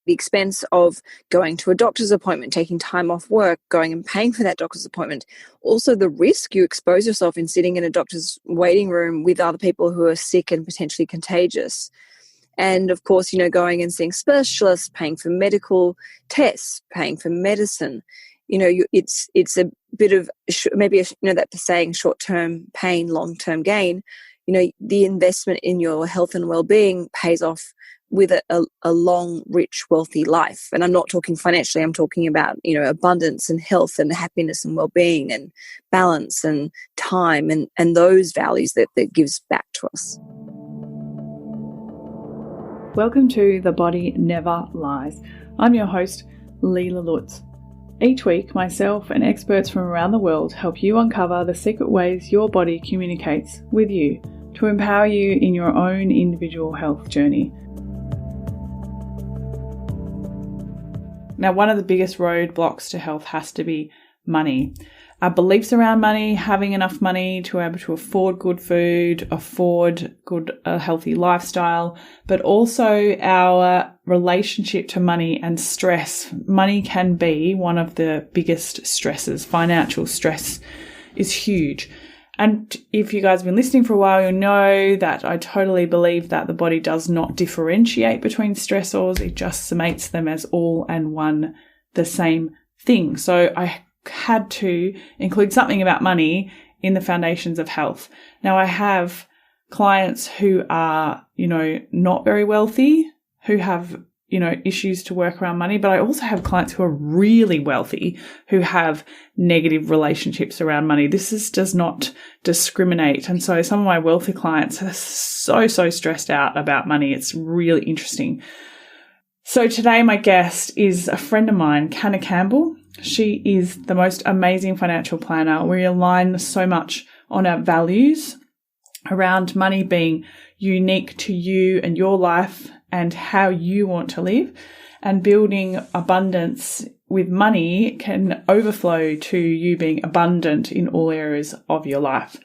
the expense of going to a doctor's appointment, taking time off work, going and paying for that doctor's appointment. Also the risk you expose yourself in sitting in a doctor's waiting room with other people who are sick and potentially contagious. And of course, going and seeing specialists, paying for medical tests, paying for medicine. It's a bit of maybe, that saying, short-term pain, long-term gain. The investment in your health and well-being pays off with a long, rich, wealthy life. And I'm not talking financially, I'm talking about, abundance and health and happiness and well-being and balance and time and those values that gives back to us. Welcome to The Body Never Lies. I'm your host, Leela Lutz. Each week, myself and experts from around the world help you uncover the secret ways your body communicates with you to empower you in your own individual health journey. Now, one of the biggest roadblocks to health has to be money. Our beliefs around money, having enough money to be able to afford good food, afford a healthy lifestyle, but also our relationship to money and stress. Money can be one of the biggest stresses. Financial stress is huge. And if you guys have been listening for a while, you'll know that I totally believe that the body does not differentiate between stressors. It just summates them as all and one the same thing. So I had to include something about money in the foundations of health. Now, I have clients who are, not very wealthy, who have, issues to work around money, but I also have clients who are really wealthy, who have negative relationships around money. Does not discriminate. And so some of my wealthy clients are so stressed out about money. It's really interesting. So today my guest is a friend of mine, Canna Campbell. She is the most amazing financial planner. We align so much on our values around money being unique to you and your life and how you want to live, and building abundance with money can overflow to you being abundant in all areas of your life.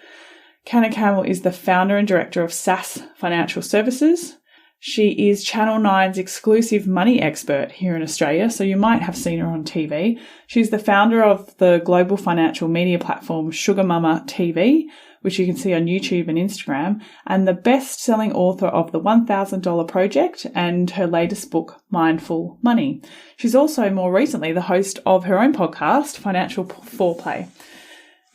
Canna Campbell is the founder and director of SASS Financial Services. She is Channel 9's exclusive money expert here in Australia, so you might have seen her on TV. She's the founder of the global financial media platform SugarMama TV, which you can see on YouTube and Instagram, and the best-selling author of The $1,000 Project and her latest book, Mindful Money. She's also more recently the host of her own podcast, Financial Foreplay.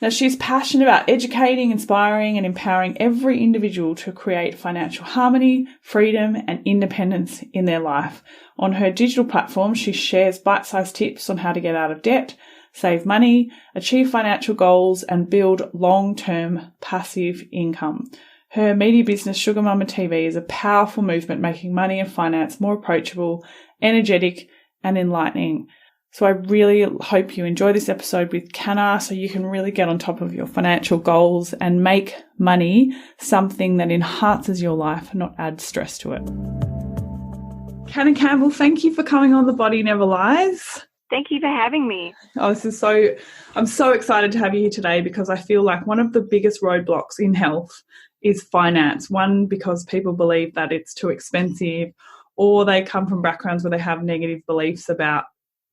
Now, she's passionate about educating, inspiring, and empowering every individual to create financial harmony, freedom, and independence in their life. On her digital platform, she shares bite-sized tips on how to get out of debt, save money, achieve financial goals, and build long-term passive income. Her media business, SugarMama TV, is a powerful movement making money and finance more approachable, energetic, and enlightening. So I really hope you enjoy this episode with Canna so you can really get on top of your financial goals and make money something that enhances your life, not add stress to it. Canna Campbell, thank you for coming on The Body Never Lies. Thank you for having me. I'm so excited to have you here today because I feel like one of the biggest roadblocks in health is finance. One, because people believe that it's too expensive, or they come from backgrounds where they have negative beliefs about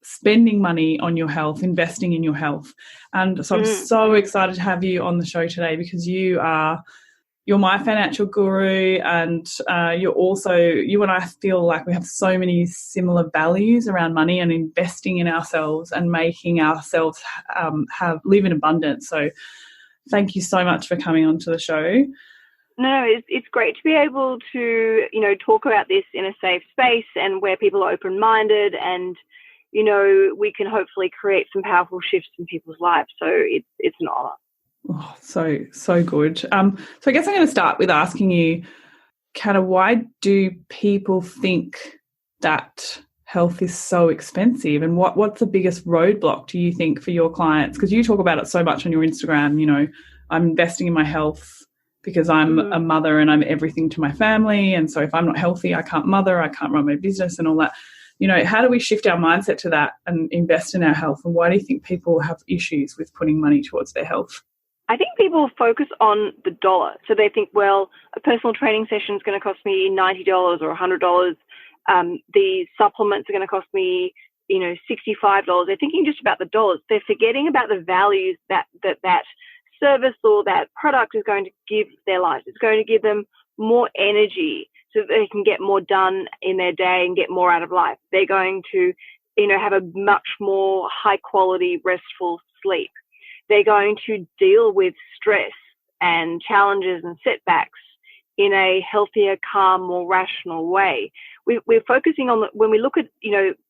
spending money on your health, investing in your health. And so I'm so excited to have you on the show today because you're my financial guru, and you and I feel like we have so many similar values around money and investing in ourselves and making ourselves live in abundance. So thank you so much for coming onto the show. No, it's great to be able to, talk about this in a safe space and where people are open-minded, and we can hopefully create some powerful shifts in people's lives. So it's an honor. Oh, so good. So I guess I'm going to start with asking you, Canna, why do people think that health is so expensive, and what's the biggest roadblock do you think for your clients? Because you talk about it so much on your Instagram. I'm investing in my health because I'm a mother and I'm everything to my family, and so if I'm not healthy, I can't mother, I can't run my business and all that. How do we shift our mindset to that and invest in our health? And why do you think people have issues with putting money towards their health? I think people focus on the dollar. So they think, well, a personal training session is going to cost me $90 or $100. these supplements are going to cost me, $65. They're thinking just about the dollars. They're forgetting about the values that service or that product is going to give their lives. It's going to give them more energy so that they can get more done in their day and get more out of life. They're going to, have a much more high quality, restful sleep. They're going to deal with stress and challenges and setbacks in a healthier, calm, more rational way. We're focusing on, when we look at,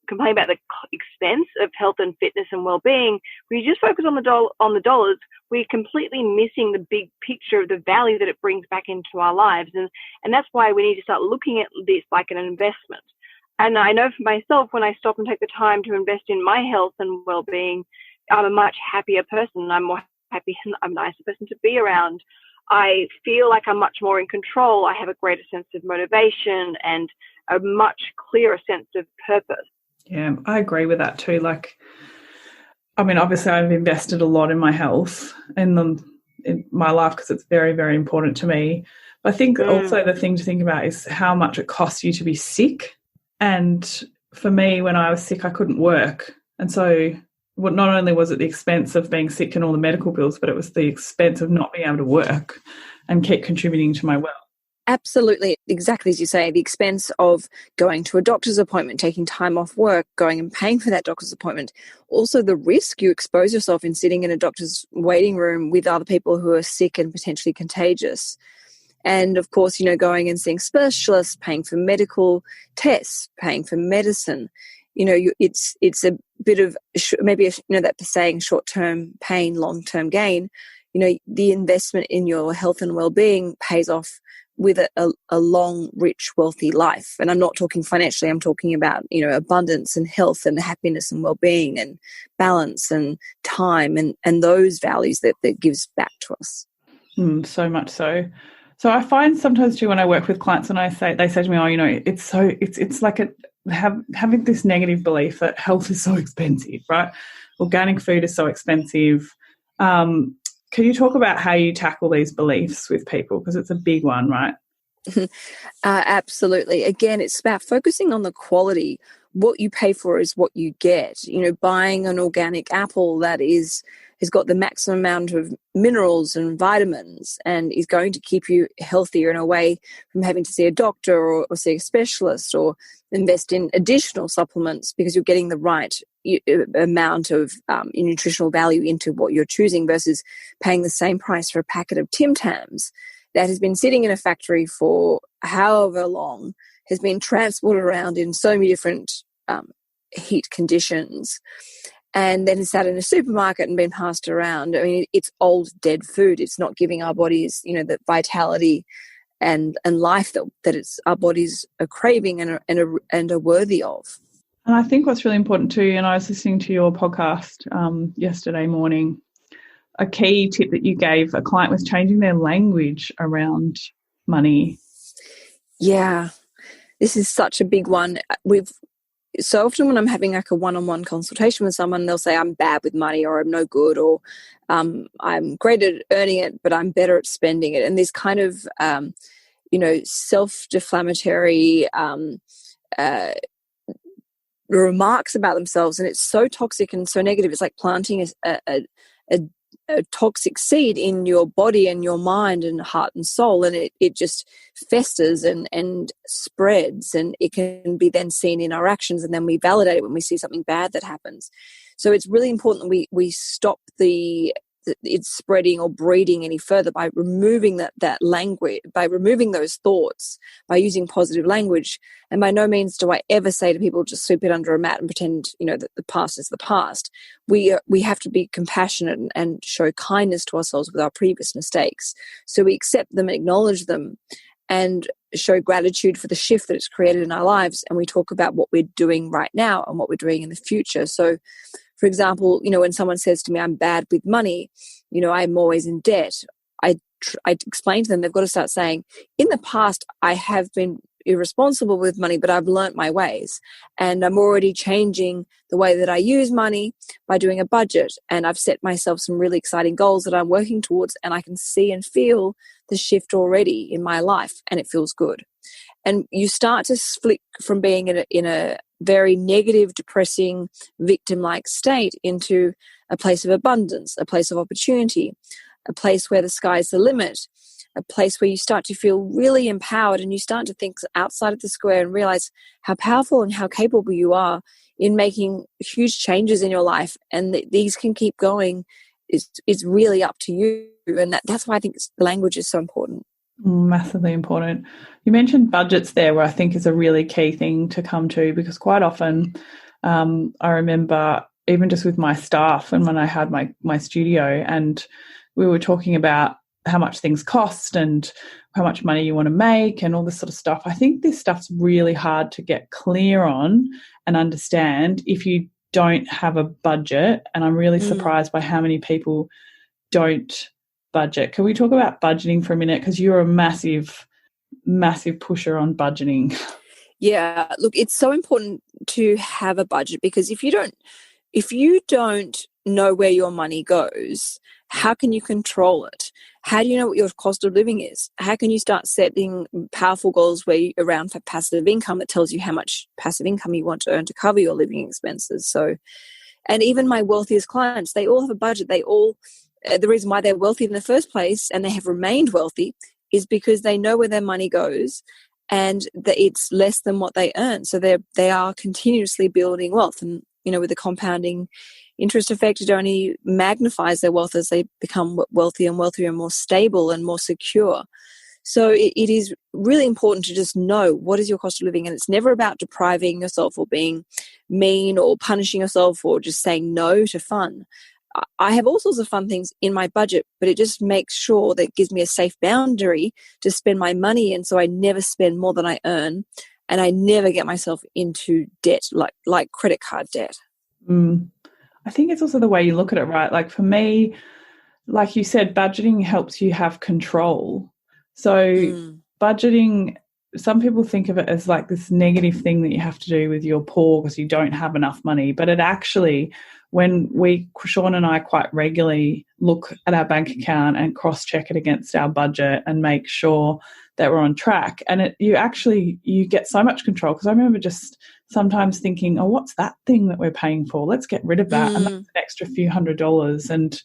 complain about the expense of health and fitness and well-being, we just focus on the dollars. We're completely missing the big picture of the value that it brings back into our lives. And that's why we need to start looking at this like an investment. And I know for myself, when I stop and take the time to invest in my health and well-being, I'm a much happier person. I'm more happy and I'm a nicer person to be around. I feel like I'm much more in control. I have a greater sense of motivation and a much clearer sense of purpose. Yeah, I agree with that too. Obviously I've invested a lot in my health and in my life because it's very, very important to me. But I think also the thing to think about is how much it costs you to be sick. And for me, when I was sick, I couldn't work. And so not only was it the expense of being sick and all the medical bills, but it was the expense of not being able to work and keep contributing to my wealth. Absolutely. Exactly as you say, the expense of going to a doctor's appointment, taking time off work, going and paying for that doctor's appointment. Also the risk you expose yourself in sitting in a doctor's waiting room with other people who are sick and potentially contagious. And of course, going and seeing specialists, paying for medical tests, paying for medicine. It's a bit of maybe that saying, short-term pain, long-term gain. The investment in your health and well-being pays off with a long, rich, wealthy life. And I'm not talking financially. I'm talking about abundance and health and happiness and well-being and balance and time and those values that gives back to us. So much so. So I find sometimes too when I work with clients and they say to me, it's like having this negative belief that health is so expensive, right? Organic food is so expensive. Can you talk about how you tackle these beliefs with people? Because it's a big one, right? Absolutely. Again, it's about focusing on the quality. What you pay for is what you get. Buying an organic apple that has got the maximum amount of minerals and vitamins and is going to keep you healthier in a way from having to see a doctor or see a specialist or invest in additional supplements because you're getting the right amount of nutritional value into what you're choosing versus paying the same price for a packet of Tim Tams that has been sitting in a factory for however long, has been transported around in so many different heat conditions, and then has sat in a supermarket and been passed around. I mean, it's old, dead food. It's not giving our bodies, the vitality and life that our bodies are craving and are worthy of. And I think what's really important too, and I was listening to your podcast yesterday morning, a key tip that you gave a client was changing their language around money. Yeah, this is such a big one. So often when I'm having like a one-on-one consultation with someone, they'll say I'm bad with money or I'm no good or I'm great at earning it, but I'm better at spending it. And this kind of, self-deflammatory remarks about themselves. And it's so toxic and so negative. It's like planting a toxic seed in your body and your mind and heart and soul, and it just festers and spreads, and it can be then seen in our actions, and then we validate it when we see something bad that happens. So it's really important that we stop it's spreading or breeding any further by removing that language, by removing those thoughts, by using positive language. And by no means do I ever say to people, just sweep it under a mat and pretend, that the past is the past. We have to be compassionate and show kindness to ourselves with our previous mistakes. So we accept them, acknowledge them, and show gratitude for the shift that it's created in our lives. And we talk about what we're doing right now and what we're doing in the future. So for example, when someone says to me, I'm bad with money, I'm always in debt, I explain to them, they've got to start saying, in the past, I have been irresponsible with money, but I've learnt my ways. And I'm already changing the way that I use money by doing a budget. And I've set myself some really exciting goals that I'm working towards, and I can see and feel the shift already in my life, and it feels good. And you start to flick from being in a very negative, depressing, victim-like state into a place of abundance, a place of opportunity, a place where the sky's the limit, a place where you start to feel really empowered, and you start to think outside of the square and realize how powerful and how capable you are in making huge changes in your life. And these can keep going. It's really up to you. And that's why I think language is so important. Massively important. You mentioned budgets there, where I think is a really key thing to come to, because quite often I remember even just with my staff and when I had my studio and we were talking about how much things cost and how much money you want to make and all this sort of stuff. I think this stuff's really hard to get clear on and understand if you don't have a budget. And I'm really surprised by how many people don't budget. Can we talk about budgeting for a minute? Because you're a massive pusher on budgeting. Yeah, look, it's so important to have a budget, because if you don't know where your money goes, how can you control it? How do you know what your cost of living is? How can you start setting powerful goals around for passive income that tells you how much passive income you want to earn to cover your living expenses? So, and even my wealthiest clients, they all have a budget. They all, the reason why they're wealthy in the first place and they have remained wealthy is because they know where their money goes and that it's less than what they earn. So they are continuously building wealth. And, with the compounding interest effect, it only magnifies their wealth as they become wealthier and wealthier and more stable and more secure. So it is really important to just know what is your cost of living. And it's never about depriving yourself or being mean or punishing yourself or just saying no to fun. I have all sorts of fun things in my budget, but it just makes sure that it gives me a safe boundary to spend my money in, so I never spend more than I earn and I never get myself into debt, like credit card debt. I think it's also the way you look at it, right? Like for me, like you said, budgeting helps you have control. So budgeting, some people think of it as like this negative thing that you have to do with you're poor because you don't have enough money. But it actually, when Sean and I quite regularly look at our bank account and cross-check it against our budget and make sure that we're on track, and you get so much control. Because I remember just sometimes thinking, oh, what's that thing that we're paying for? Let's get rid of that. And that's an extra few $100s. And,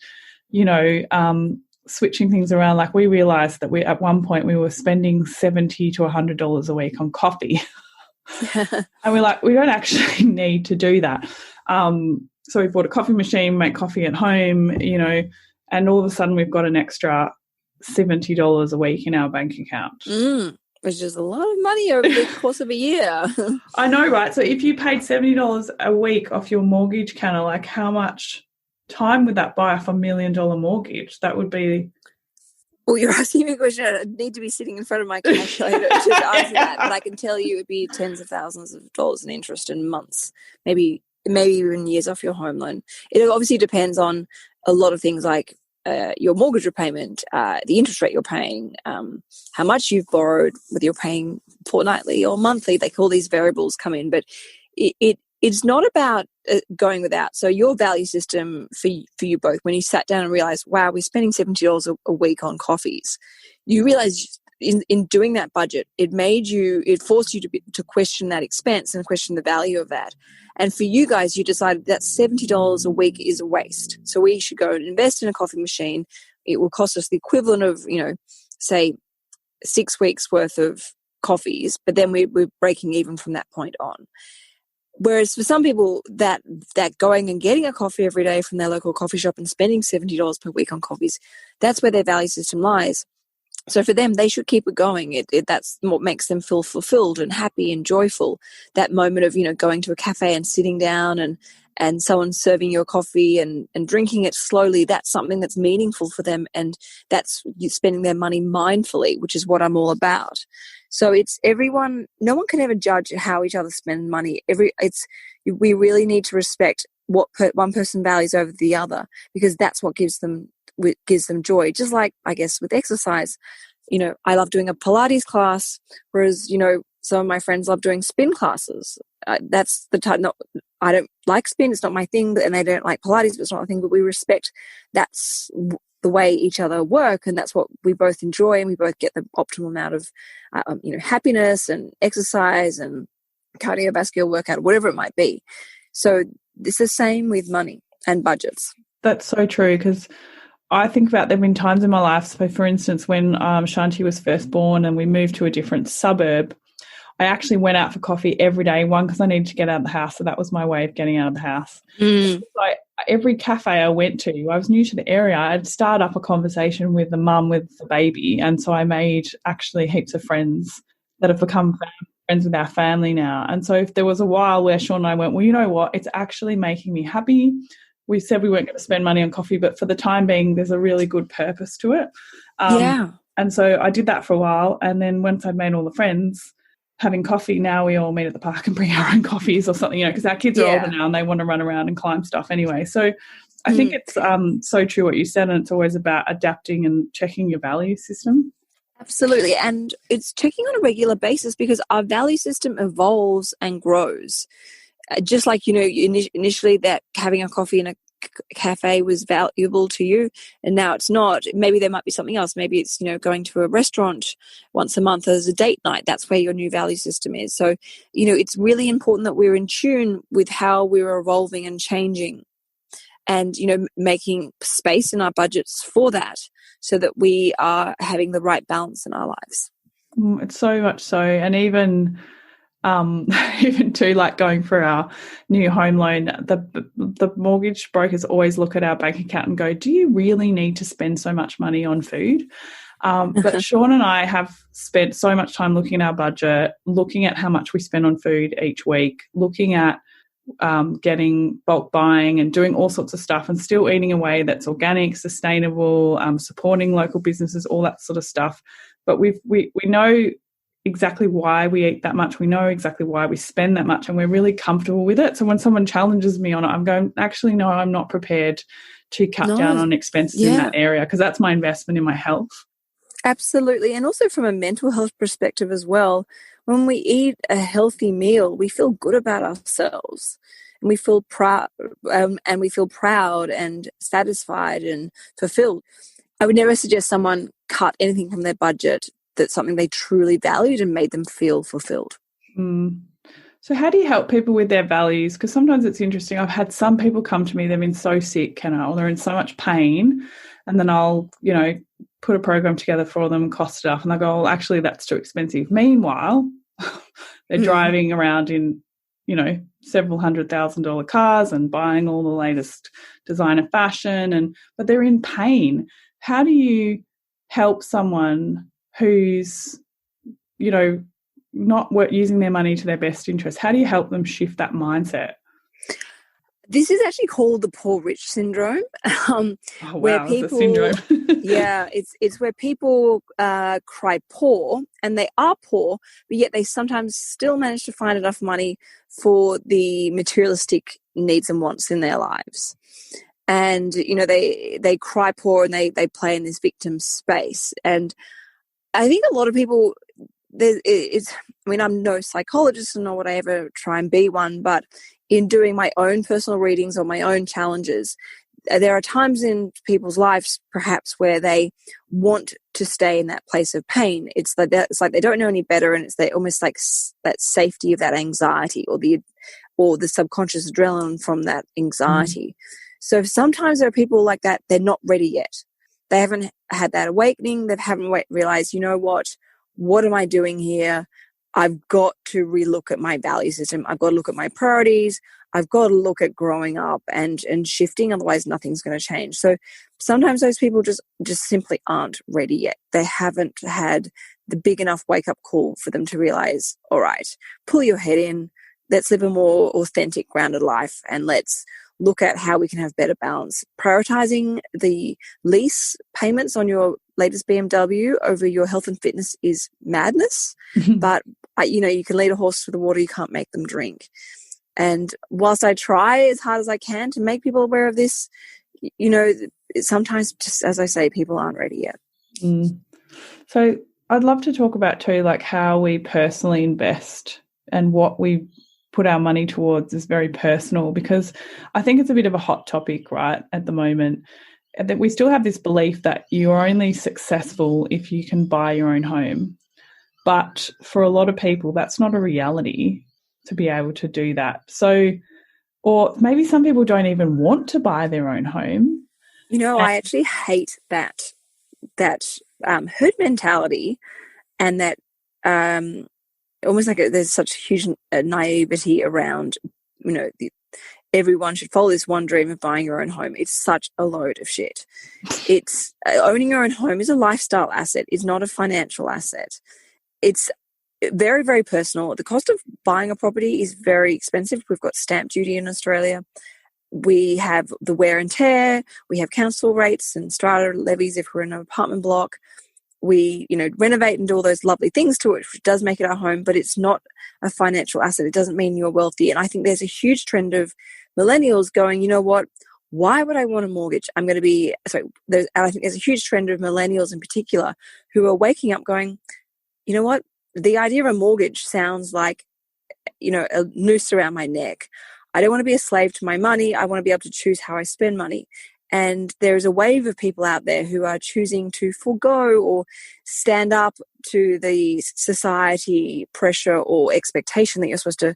switching things around. Like we realised that at one point we were spending $70 to $100 a week on coffee. And we're like, we don't actually need to do that. So we bought a coffee machine, make coffee at home, and all of a sudden we've got an extra $70 a week in our bank account. Which is a lot of money over the course of a year. I know, right? So if you paid $70 a week off your mortgage, Canna, like how much time would that buy off $1 million mortgage? That would be... Well, you're asking me a question. I need to be sitting in front of my calculator to answer that, but I can tell you it'd be tens of thousands of dollars in interest in months, maybe even years off your home loan. It obviously depends on a lot of things like your mortgage repayment, the interest rate you're paying, how much you've borrowed, whether you're paying fortnightly or monthly. Like all these variables come in, but it's not about going without. So your value system for you both, when you sat down and realized, wow, we're spending $70 a week on coffees, you realize in doing that budget, it forced you to question that expense and question the value of that. And for you guys, you decided that $70 a week is a waste. So we should go and invest in a coffee machine. It will cost us the equivalent of, say 6 weeks worth of coffees, but then we're breaking even from that point on. Whereas for some people, that going and getting a coffee every day from their local coffee shop and spending $70 per week on coffees, that's where their value system lies. So for them, they should keep it going. That's what makes them feel fulfilled and happy and joyful. That moment of, going to a cafe and sitting down and someone serving you a coffee and drinking it slowly, that's something that's meaningful for them. And that's you spending their money mindfully, which is what I'm all about. So it's everyone, no one can ever judge how each other spend money. We really need to respect what one person values over the other, because that's what gives them joy. Just like, I guess, with exercise, I love doing a Pilates class, whereas, some of my friends love doing spin classes. That's the type, I don't like spin, it's not my thing, and they don't like Pilates, but it's not my thing, but we respect that's the way each other work, and that's what we both enjoy, and we both get the optimal amount of happiness and exercise and cardiovascular workout, whatever it might be. So it's the same with money and budgets. That's so true, because I think about there have been times in my life, so for instance, when Shanti was first born and we moved to a different suburb, I actually went out for coffee every day, one, because I needed to get out of the house, so that was my way of getting out of the house. Like every cafe I went to, I was new to the area, I'd start up a conversation with the mum with the baby, and so I made actually heaps of friends that have become friends with our family now. And so if there was a while where Sean and I went, well, you know what, it's actually making me happy. We said we weren't going to spend money on coffee, but for the time being, there's a really good purpose to it. And so I did that for a while. And then once I'd made all the friends having coffee, now we all meet at the park and bring our own coffees or something, because our kids are older now and they want to run around and climb stuff anyway. So I think it's so true what you said, and it's always about adapting and checking your value system. Absolutely. And it's checking on a regular basis, because our value system evolves and grows. Just like, initially that having a coffee in a cafe was valuable to you, and now it's not. Maybe there might be something else. Maybe it's, going to a restaurant once a month as a date night. That's where your new value system is. So, it's really important that we're in tune with how we're evolving and changing, and, making space in our budgets for that, so that we are having the right balance in our lives. It's so much so. And even too, like going for our new home loan, the mortgage brokers always look at our bank account and go, do you really need to spend so much money on food? But Sean and I have spent so much time looking at our budget, looking at how much we spend on food each week, looking at getting bulk buying and doing all sorts of stuff, and still eating a way that's organic, sustainable, supporting local businesses, all that sort of stuff. But we know exactly why we eat that much. We know exactly why we spend that much, and we're really comfortable with it. So when someone challenges me on it, I'm going, actually, no, I'm not prepared to cut down on expenses in that area, because that's my investment in my health. Absolutely. And also from a mental health perspective as well, when we eat a healthy meal, we feel good about ourselves, and we feel proud, and satisfied and fulfilled. I would never suggest someone cut anything from their budget that's something they truly valued and made them feel fulfilled. So how do you help people with their values? Because sometimes it's interesting. I've had some people come to me, they've been so sick, Canna, or they're in so much pain, and then I'll, put a program together for them and cost it up, and they go, well, actually, that's too expensive. Meanwhile, they're driving around in, several $100,000 cars and buying all the latest designer fashion, but they're in pain. How do you help someone who's, not using their money to their best interest? How do you help them shift that mindset? This is actually called the poor rich syndrome. Where people, it's a syndrome. It's where people cry poor, and they are poor, but yet they sometimes still manage to find enough money for the materialistic needs and wants in their lives. And, they cry poor, and they play in this victim space. And I think a lot of people, I'm no psychologist, nor would I ever try and be one, but in doing my own personal readings or my own challenges, there are times in people's lives perhaps where they want to stay in that place of pain. It's like they don't know any better, and it's almost like that safety of that anxiety, or the subconscious adrenaline from that anxiety. So sometimes there are people like that, they're not ready yet. They haven't had that awakening. They haven't realized, what am I doing here? I've got to relook at my value system. I've got to look at my priorities. I've got to look at growing up and shifting. Otherwise, nothing's going to change. So sometimes those people just simply aren't ready yet. They haven't had the big enough wake-up call for them to realize, all right, pull your head in. Let's live a more authentic, grounded life, and let's look at how we can have better balance. Prioritizing the lease payments on your latest BMW over your health and fitness is madness, but you can lead a horse to the water, you can't make them drink. And whilst I try as hard as I can to make people aware of this, sometimes, just as I say, people aren't ready yet. So I'd love to talk about too, like how we personally invest and what we put our money towards is very personal, because I think it's a bit of a hot topic right at the moment. that we still have this belief that you're only successful if you can buy your own home. But for a lot of people, that's not a reality to be able to do that. So, or maybe some people don't even want to buy their own home. You know, I actually hate that herd mentality, and that almost like there's such huge naivety around, you know, everyone should follow this one dream of buying your own home. It's such a load of shit. It's owning your own home is a lifestyle asset. It's not a financial asset. It's very, very personal. The cost of buying a property is very expensive. We've got stamp duty in Australia. We have the wear and tear. We have council rates and strata levies if we're in an apartment block. We, you know, renovate and do all those lovely things to it, which does make it our home, but it's not a financial asset. It doesn't mean you're wealthy. And I think there's a huge trend of millennials going, you know what, why would I want a mortgage? I think there's a huge trend of millennials in particular who are waking up going, you know what, the idea of a mortgage sounds like, you know, a noose around my neck. I don't want to be a slave to my money. I want to be able to choose how I spend money. And there's a wave of people out there who are choosing to forego or stand up to the society pressure or expectation that you're supposed to,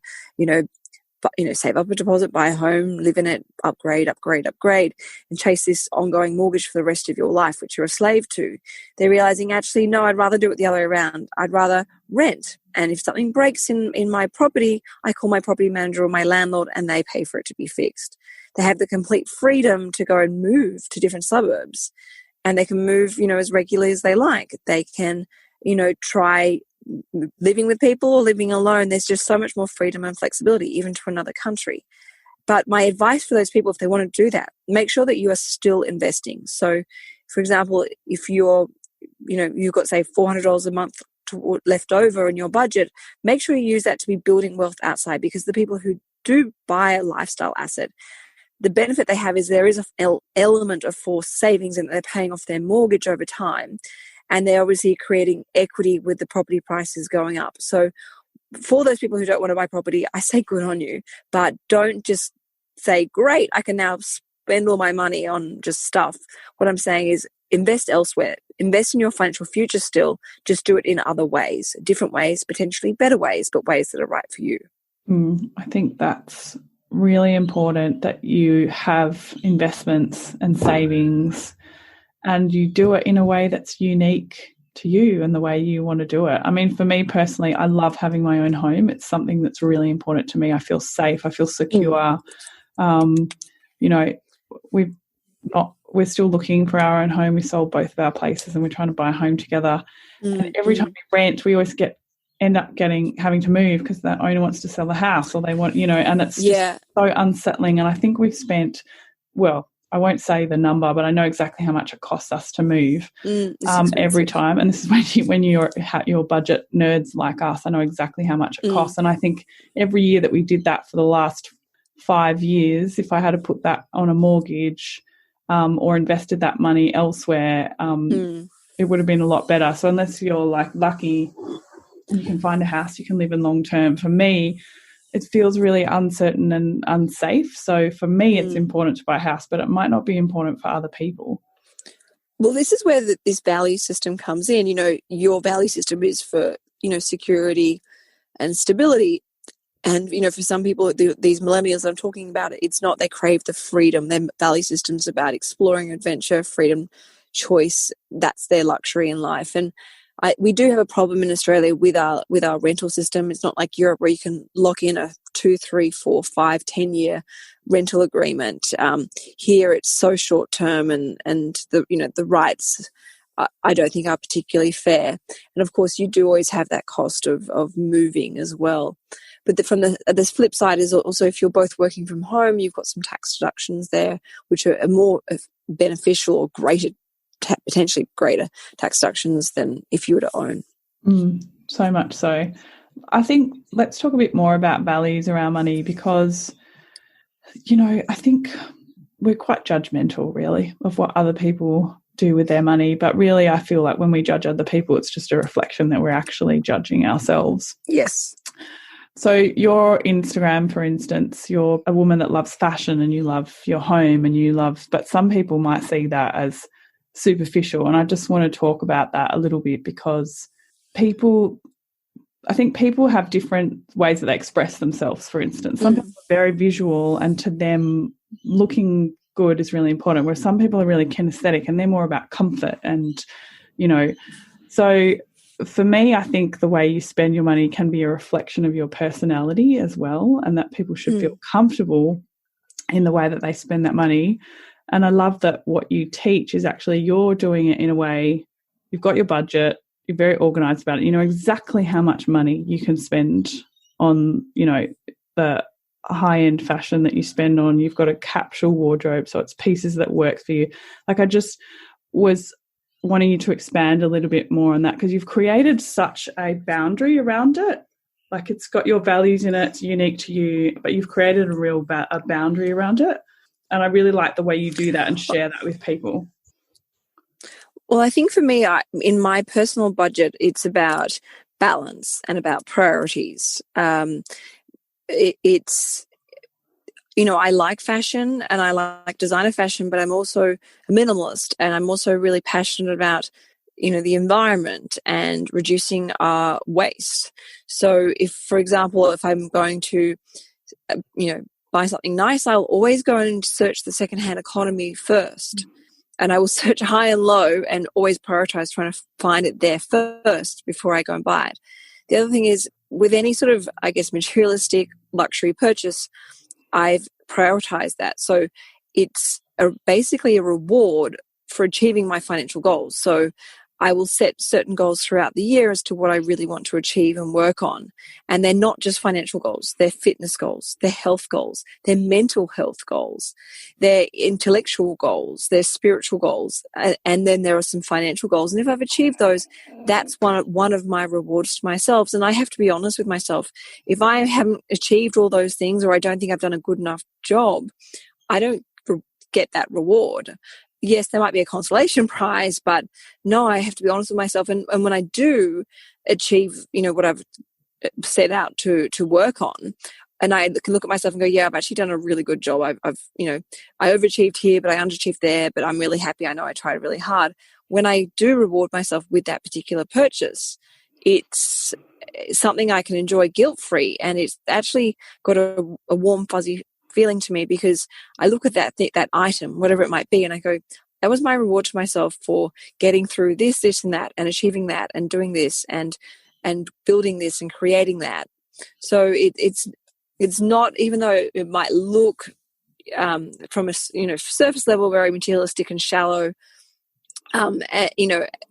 save up a deposit, buy a home, live in it, upgrade, and chase this ongoing mortgage for the rest of your life, which you're a slave to. They're realizing, actually, no, I'd rather do it the other way around. I'd rather rent. And if something breaks in my property, I call my property manager or my landlord and they pay for it to be fixed. They have the complete freedom to go and move to different suburbs, and they can move, as regularly as they like. They can, try living with people or living alone. There's just so much more freedom and flexibility, even to another country. But my advice for those people, if they want to do that, make sure that you are still investing. So, for example, if you've got, say, $400 a month left over in your budget, make sure you use that to be building wealth outside, because the people who do buy a lifestyle asset, the benefit they have is there is an element of forced savings, and they're paying off their mortgage over time. And they're obviously creating equity with the property prices going up. So for those people who don't want to buy property, I say good on you, but don't just say, great, I can now spend all my money on just stuff. What I'm saying is invest elsewhere. Invest in your financial future still. Just do it in other ways, different ways, potentially better ways, but ways that are right for you. I think that's really important, that you have investments and savings and you do it in a way that's unique to you and the way you want to do it. I mean, for me personally, I love having my own home. It's something that's really important to me. I feel safe. I feel secure. We're still looking for our own home. We sold both of our places and we're trying to buy a home together. And every time we rent, we always end up having to move because the owner wants to sell the house, or they want, and it's just so unsettling. And I think we've spent, I won't say the number, but I know exactly how much it costs us to move every time. And this is when you're budget nerds like us, I know exactly how much it costs. And I think every year that we did that for the last 5 years, if I had to put that on a mortgage or invested that money elsewhere, it would have been a lot better. So unless you're like lucky, you can find a house you can live in long term. For me, it feels really uncertain and unsafe. So for me, it's important to buy a house, but it might not be important for other people. Well, this is where this value system comes in. Your value system is for, security and stability. And, for some people, these millennials I'm talking about, it's not, they crave the freedom. Their value system's about exploring adventure, freedom, choice. That's their luxury in life. And we do have a problem in Australia with our rental system. It's not like Europe where you can lock in a 2, 3, 4, 5, 10-year rental agreement. Here it's so short term, and the rights I don't think are particularly fair. And of course, you do always have that cost of moving as well. But from the flip side is also, if you're both working from home, you've got some tax deductions there, which are more beneficial or potentially greater tax deductions than if you were to own. So much so. I think let's talk a bit more about values around money, because, I think we're quite judgmental, really, of what other people do with their money. But really, I feel like when we judge other people, it's just a reflection that we're actually judging ourselves. Yes. So your Instagram, for instance, you're a woman that loves fashion and you love your home and but some people might see that as superficial. And I just want to talk about that a little bit because I think people have different ways that they express themselves, for instance. Some people are very visual and to them looking good is really important, whereas some people are really kinesthetic and they're more about comfort and, so for me, I think the way you spend your money can be a reflection of your personality as well, and that people should feel comfortable in the way that they spend that money. And I love that what you teach is actually you're doing it in a way, you've got your budget, you're very organised about it, you know exactly how much money you can spend on, the high-end fashion that you spend on. You've got a capsule wardrobe, so it's pieces that work for you. Like I just was wanting you to expand a little bit more on that because you've created such a boundary around it. Like it's got your values in it, it's unique to you, but you've created a real a boundary around it. And I really like the way you do that and share that with people. Well, I think for me, in my personal budget, it's about balance and about priorities. I like fashion and I like designer fashion, but I'm also a minimalist and I'm also really passionate about, the environment and reducing our waste. So for example, if I'm going to, buy something nice, I'll always go and search the secondhand economy first. And I will search high and low and always prioritize trying to find it there first before I go and buy it. The other thing is with any sort of, I guess, materialistic luxury purchase, I've prioritized that. So it's basically a reward for achieving my financial goals. So I will set certain goals throughout the year as to what I really want to achieve and work on. And they're not just financial goals. They're fitness goals. They're health goals. They're mental health goals. They're intellectual goals. They're spiritual goals. And then there are some financial goals. And if I've achieved those, that's one of my rewards to myself. And I have to be honest with myself. If I haven't achieved all those things or I don't think I've done a good enough job, I don't get that reward. Yes, there might be a consolation prize, but no, I have to be honest with myself. And when I do achieve, what I've set out to work on, and I can look at myself and go, yeah, I've actually done a really good job. I overachieved here, but I underachieved there, but I'm really happy. I know I tried really hard. When I do reward myself with that particular purchase, it's something I can enjoy guilt-free. And it's actually got a warm, fuzzy feeling to me because I look at that item, whatever it might be, and I go, that was my reward to myself for getting through this and that and achieving that and doing this and building this and creating that. So it's not, even though it might look from a surface level very materialistic and shallow,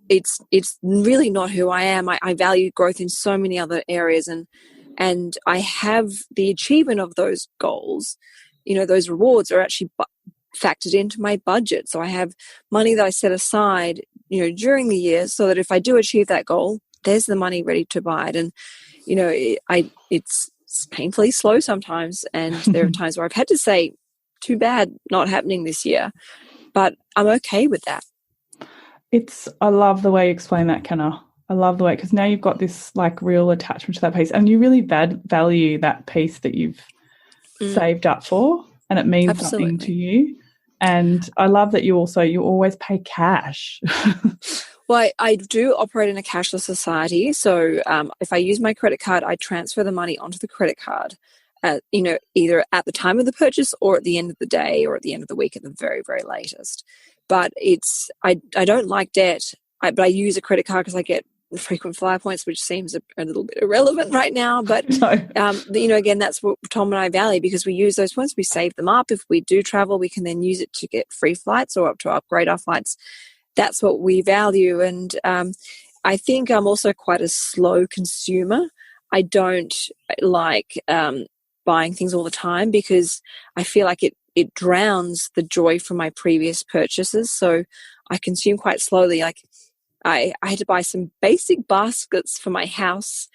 it's really not who I am. I value growth in so many other areas, and I have the achievement of those goals, those rewards are actually factored into my budget. So I have money that I set aside, during the year so that if I do achieve that goal, there's the money ready to buy it. And, it's painfully slow sometimes. And there are times where I've had to say, too bad, not happening this year. But I'm okay with that. I love the way you explain that, Canna. I love the way, because now you've got this like real attachment to that piece and you really value that piece that you've saved up for and it means something to you. And I love that you always pay cash. Well, I do operate in a cashless society. So if I use my credit card, I transfer the money onto the credit card, either at the time of the purchase or at the end of the day or at the end of the week at the very, very latest. But I don't like debt, but I use a credit card because I get frequent flyer points, which seems a little bit irrelevant right now. But, again, that's what Tom and I value because we use those points. We save them up. If we do travel, we can then use it to get free flights or to upgrade our flights. That's what we value. And I think I'm also quite a slow consumer. I don't like buying things all the time because I feel like it drowns the joy from my previous purchases. So I consume quite slowly. Like I had to buy some basic baskets for my house,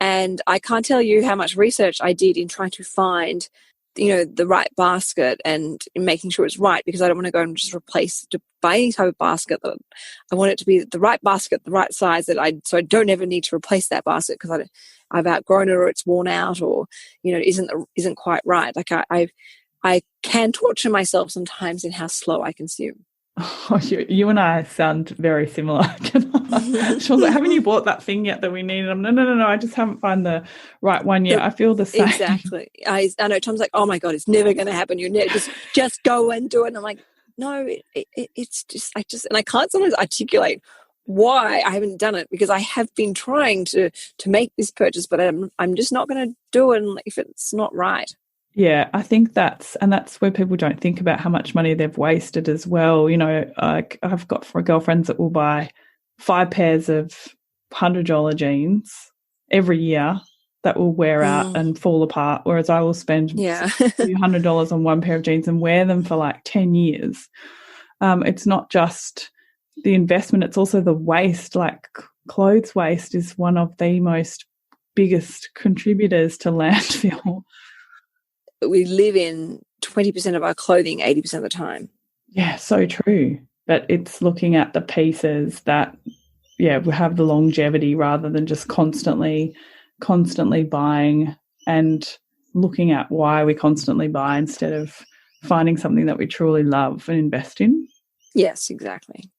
and I can't tell you how much research I did in trying to find the right basket and making sure it's right, because I don't want to go and just buy any type of basket. That I want it to be the right basket, the right size, so I don't ever need to replace that basket because I've outgrown it, or it's worn out, or isn't quite right. Like I can torture myself sometimes in how slow I consume. Oh, you and I sound very similar. She was like, haven't you bought that thing yet that we needed? No, I just haven't found the right one yet. I feel the same. Exactly. I know Tom's like, oh my God, it's never going to happen. You never just go and do it. And I'm like, no, it's just, and I can't sometimes articulate why I haven't done it, because I have been trying to make this purchase, but I'm just not going to do it if it's not right. Yeah, I think that's where people don't think about how much money they've wasted as well. I've got girlfriends that will buy 5 pairs of $100 jeans every year that will wear out and fall apart, whereas I will spend a few $100 on one pair of jeans and wear them for like 10 years. It's not just the investment, it's also the waste. Like clothes waste is one of the most biggest contributors to landfill. We live in 20% of our clothing 80% of the time. Yeah, so true. But it's looking at the pieces that, we have the longevity rather than just constantly buying, and looking at why we constantly buy instead of finding something that we truly love and invest in. Yes, exactly.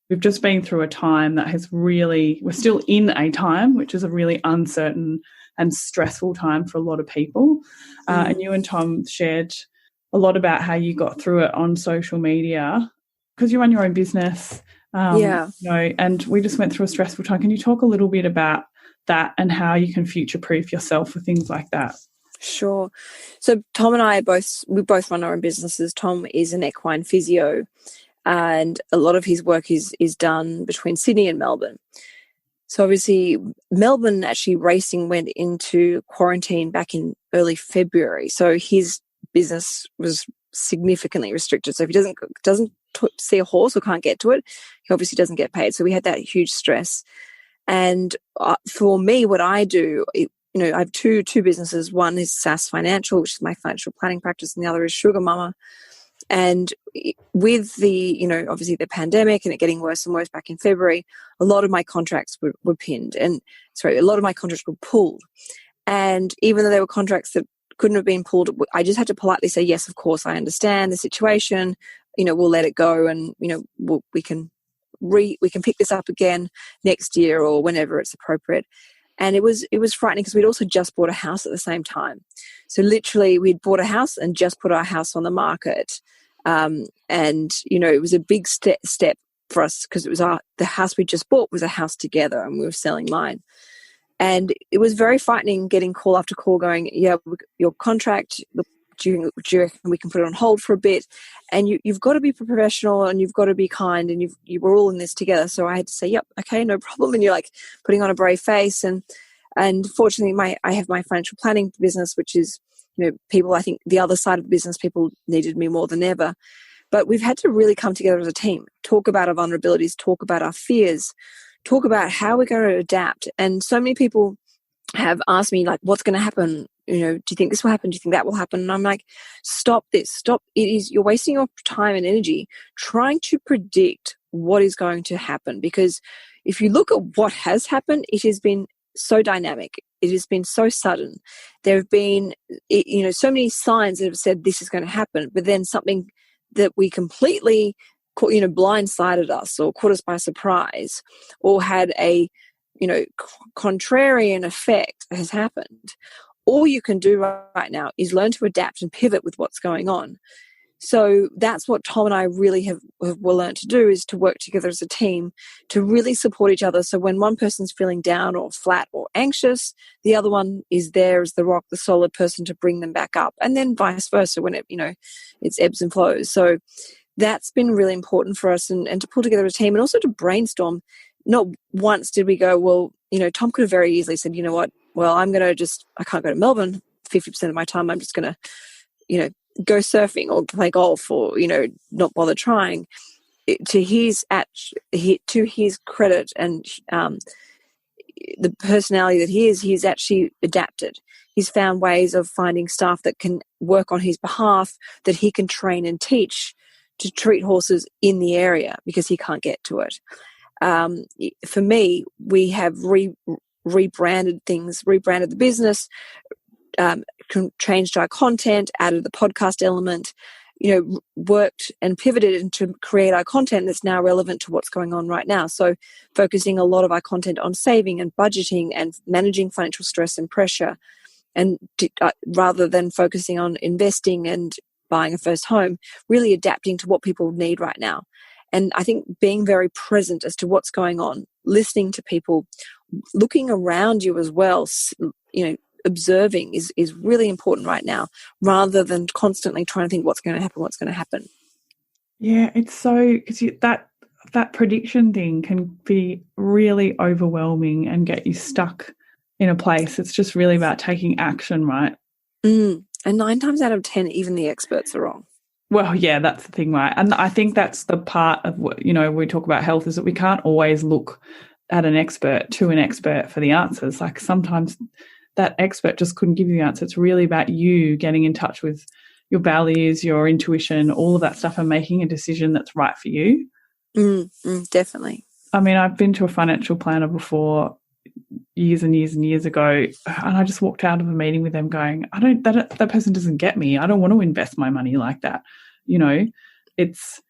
We've just been through a time that we're still in a time which is a really uncertain and stressful time for a lot of people. And you and Tom shared a lot about how you got through it on social media because you run your own business. And we just went through a stressful time. Can you talk a little bit about that and how you can future-proof yourself for things like that? Sure. So Tom and I both run our own businesses. Tom is an equine physio, and a lot of his work is done between Sydney and Melbourne. So obviously Melbourne actually racing went into quarantine back in early February. So his business was significantly restricted. So if he doesn't see a horse or can't get to it, he obviously doesn't get paid. So we had that huge stress. And for me, what I do, I have two businesses. One is SASS Financial, which is my financial planning practice, and the other is SugarMama. And with the, obviously the pandemic and it getting worse and worse back in February, a lot of my contracts were pinned. A lot of my contracts were pulled. And even though they were contracts that couldn't have been pulled, I just had to politely say, yes, of course, I understand the situation. We'll let it go, and, we can pick this up again next year or whenever it's appropriate. And it was frightening because we'd also just bought a house at the same time. So literally we'd bought a house and just put our house on the market. It was a big step for us because it was the house we just bought was a house together, and we were selling mine. And it was very frightening getting call after call going, your contract, do you reckon we can put it on hold for a bit? And you've got to be professional and you've got to be kind, and you were all in this together. So I had to say, yep, okay, no problem. And you're like putting on a brave face. And fortunately, I have my financial planning business, which is, people, I think the other side of the business, people needed me more than ever. But we've had to really come together as a team, talk about our vulnerabilities, talk about our fears, talk about how we're going to adapt. And so many people have asked me, like, what's going to happen? Do you think this will happen? Do you think that will happen? And I'm like, stop this. Stop. You're wasting your time and energy trying to predict what is going to happen. Because if you look at what has happened, it has been so dynamic. It has been so sudden. There have been, so many signs that have said this is going to happen, but then something that we completely, blindsided us or caught us by surprise or had a, contrarian effect has happened. All you can do right now is learn to adapt and pivot with what's going on. So that's what Tom and I really have learned to do, is to work together as a team to really support each other. So when one person's feeling down or flat or anxious, the other one is there as the rock, the solid person to bring them back up, and then vice versa when it's ebbs and flows. So that's been really important for us, and to pull together a team and also to brainstorm. Not once did we go, well, Tom could have very easily said, you know what, well, I can't go to Melbourne 50% of my time. I'm just going to, go surfing or play golf or, not bother trying. To his credit, and the personality that he is, he's actually adapted. He's found ways of finding staff that can work on his behalf, that he can train and teach to treat horses in the area because he can't get to it. For me, we have rebranded the business, changed our content, added the podcast element, worked and pivoted to create our content that's now relevant to what's going on right now. So focusing a lot of our content on saving and budgeting and managing financial stress and pressure, and rather than focusing on investing and buying a first home, really adapting to what people need right now. And I think being very present as to what's going on, listening to people, looking around you as well, observing is really important right now, rather than constantly trying to think what's going to happen. Yeah, it's so, because that prediction thing can be really overwhelming and get you stuck in a place. It's just really about taking action, right? And 9 times out of 10, even the experts are wrong. Well, yeah, that's the thing, right? And I think that's the part of what, we talk about health, is that we can't always look at an expert for the answers. Like sometimes that expert just couldn't give you the answer. It's really about you getting in touch with your values, your intuition, all of that stuff, and making a decision that's right for you. Definitely. I mean, I've been to a financial planner before years and years and years ago, and I just walked out of a meeting with them going, that person doesn't get me. I don't want to invest my money like that. It's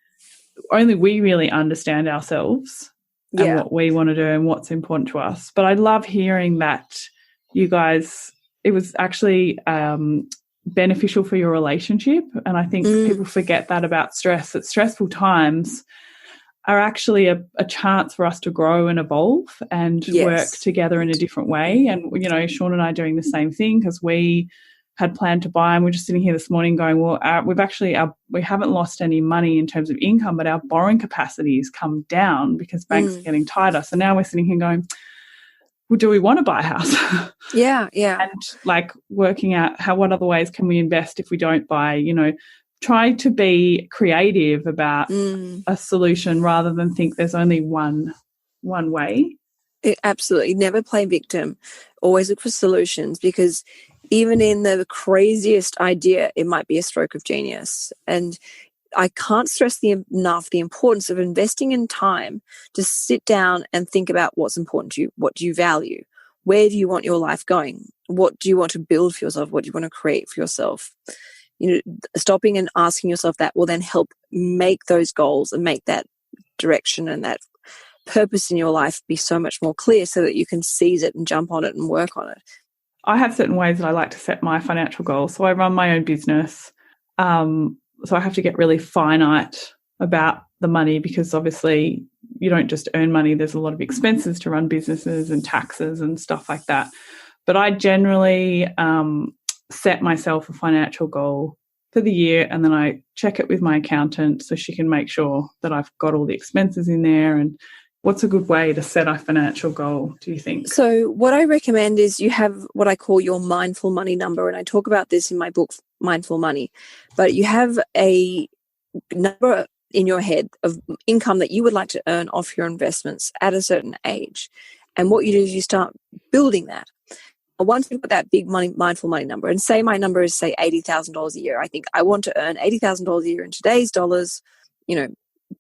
only we really understand ourselves and what we want to do and what's important to us. But I love hearing that you guys, it was actually beneficial for your relationship. And I think people forget that about stress, that stressful times are actually a chance for us to grow and evolve and work together in a different way. And, Sean and I are doing the same thing, because we had planned to buy, and we're just sitting here this morning going, well, we haven't lost any money in terms of income, but our borrowing capacity has come down because banks are getting tighter. So now we're sitting here going, well, do we want to buy a house? Yeah. And working out what other ways can we invest if we don't buy, try to be creative about a solution rather than think there's only one way. Absolutely. Never play victim. Always look for solutions, because even in the craziest idea, it might be a stroke of genius. And I can't stress enough the importance of investing in time to sit down and think about what's important to you. What do you value? Where do you want your life going? What do you want to build for yourself? What do you want to create for yourself? Stopping and asking yourself that will then help make those goals and make that direction and that purpose in your life be so much more clear, so that you can seize it and jump on it and work on it. I have certain ways that I like to set my financial goals. So I run my own business. So I have to get really finite about the money, because obviously you don't just earn money. There's a lot of expenses to run businesses and taxes and stuff like that. But I generally set myself a financial goal for the year, and then I check it with my accountant so she can make sure that I've got all the expenses in there. And what's a good way to set a financial goal, do you think? So what I recommend is you have what I call your mindful money number, and I talk about this in my book, Mindful Money. But you have a number in your head of income that you would like to earn off your investments at a certain age. And what you do is you start building that. Once you've got that big mindful money number, and say my number is, say, $80,000 a year, I think I want to earn $80,000 a year in today's dollars,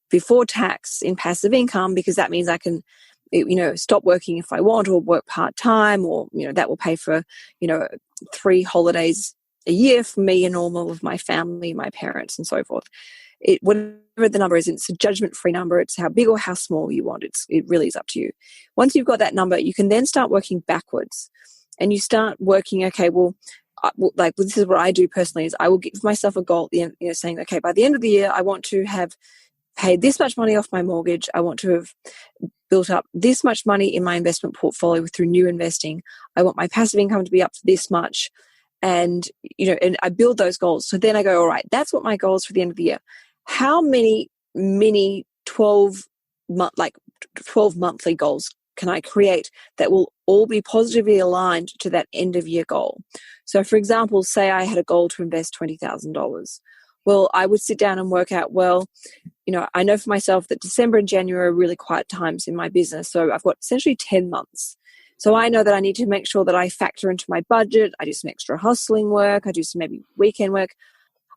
before tax in passive income, because that means I can, stop working if I want, or work part-time, or, that will pay for, 3 holidays a year for me and all of my family, my parents, and so forth. Whatever the number is, it's a judgment-free number. It's how big or how small you want. It really is up to you. Once you've got that number, you can then start working backwards. And you start working, okay, well, this is what I do personally, is I will give myself a goal at the end, saying, okay, by the end of the year, I want to have paid this much money off my mortgage. I want to have built up this much money in my investment portfolio through new investing. I want my passive income to be up to this much. And, and I build those goals. So then I go, all right, that's what my goals for the end of the year. How many mini 12 monthly goals can I create that will all be positively aligned to that end of year goal? So for example, say I had a goal to invest $20,000. Well, I would sit down and work out, I know for myself that December and January are really quiet times in my business. So I've got essentially 10 months. So I know that I need to make sure that I factor into my budget. I do some extra hustling work. I do some maybe weekend work.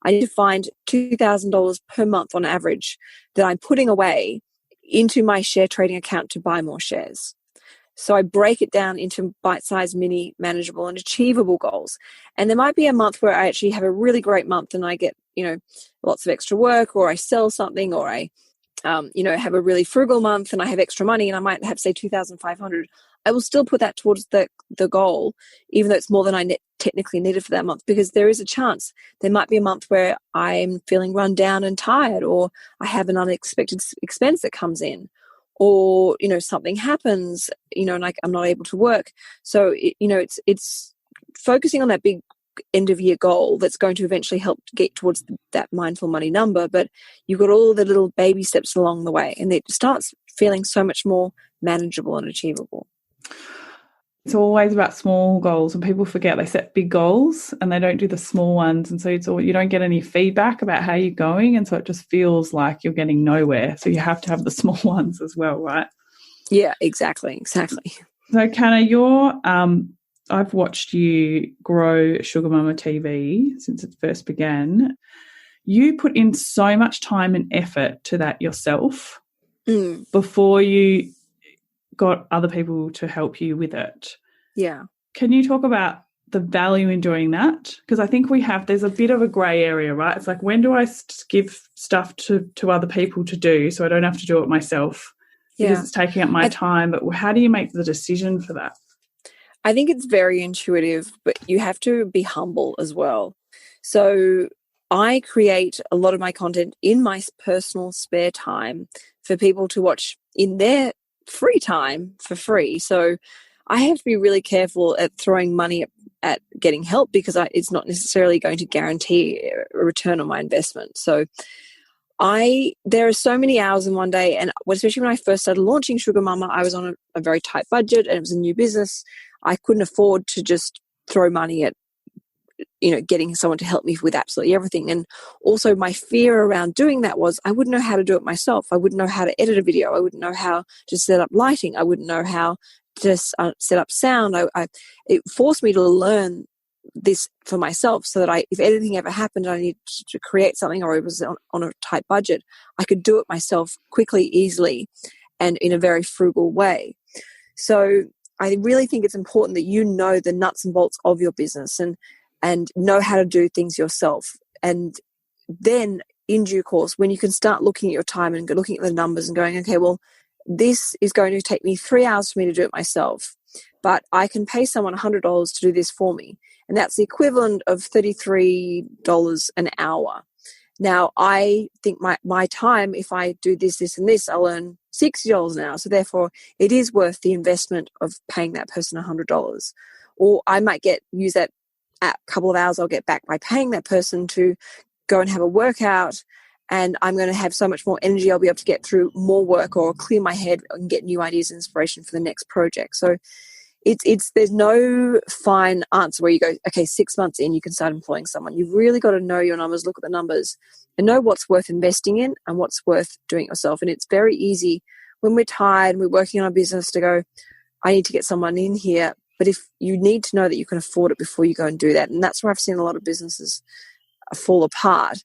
I need to find $2,000 per month on average that I'm putting away into my share trading account to buy more shares. So I break it down into bite-sized, mini, manageable and achievable goals. And there might be a month where I actually have a really great month and I get, lots of extra work, or I sell something, or I, have a really frugal month and I have extra money and I might have, say, $2,500. I will still put that towards the goal, even though it's more than I technically needed for that month, because there is a chance there might be a month where I'm feeling run down and tired, or I have an unexpected expense that comes in, or something happens, like I'm not able to work. So it's focusing on that big end of year goal that's going to eventually help get towards that mindful money number. But you've got all the little baby steps along the way, and it starts feeling so much more manageable and achievable. It's always about small goals, and people forget they set big goals and they don't do the small ones, and so you don't get any feedback about how you're going, and so it just feels like you're getting nowhere. So you have to have the small ones as well, right? Yeah, exactly. So Canna, I've watched you grow SugarMama TV since it first began. You put in so much time and effort to that yourself before you got other people to help you with it. Yeah. Can you talk about the value in doing that? Because I think there's a bit of a grey area, right? It's like, when do I give stuff to other people to do so I don't have to do it myself? Because it's taking up my time. But how do you make the decision for that? I think it's very intuitive, but you have to be humble as well. So I create a lot of my content in my personal spare time for people to watch in their free time for free. So I have to be really careful at throwing money at getting help, because it's not necessarily going to guarantee a return on my investment. So there are so many hours in one day, and especially when I first started launching SugarMama, I was on a very tight budget and it was a new business. I couldn't afford to just throw money at getting someone to help me with absolutely everything. And also my fear around doing that was I wouldn't know how to do it myself. I wouldn't know how to edit a video. I wouldn't know how to set up lighting. I wouldn't know how to set up sound. It forced me to learn this for myself, so that if anything ever happened and I needed to create something, or it was on a tight budget, I could do it myself quickly, easily, and in a very frugal way. So I really think it's important that you know the nuts and bolts of your business and know how to do things yourself. And then in due course, when you can start looking at your time and looking at the numbers and going, okay, well, this is going to take me 3 hours for me to do it myself, but I can pay someone $100 to do this for me. And that's the equivalent of $33 an hour. Now, I think my time, if I do this, this, and this, I'll earn $60 an hour. So therefore, it is worth the investment of paying that person $100. Or I might use that a couple of hours I'll get back by paying that person to go and have a workout, and I'm going to have so much more energy. I'll be able to get through more work or clear my head and get new ideas and inspiration for the next project. So there's no fine answer where you go, okay, 6 months in, you can start employing someone. You've really got to know your numbers, look at the numbers, and know what's worth investing in and what's worth doing it yourself. And it's very easy when we're tired and we're working on our business to go, I need to get someone in here. But if you need to know that you can afford it before you go and do that. And that's where I've seen a lot of businesses fall apart,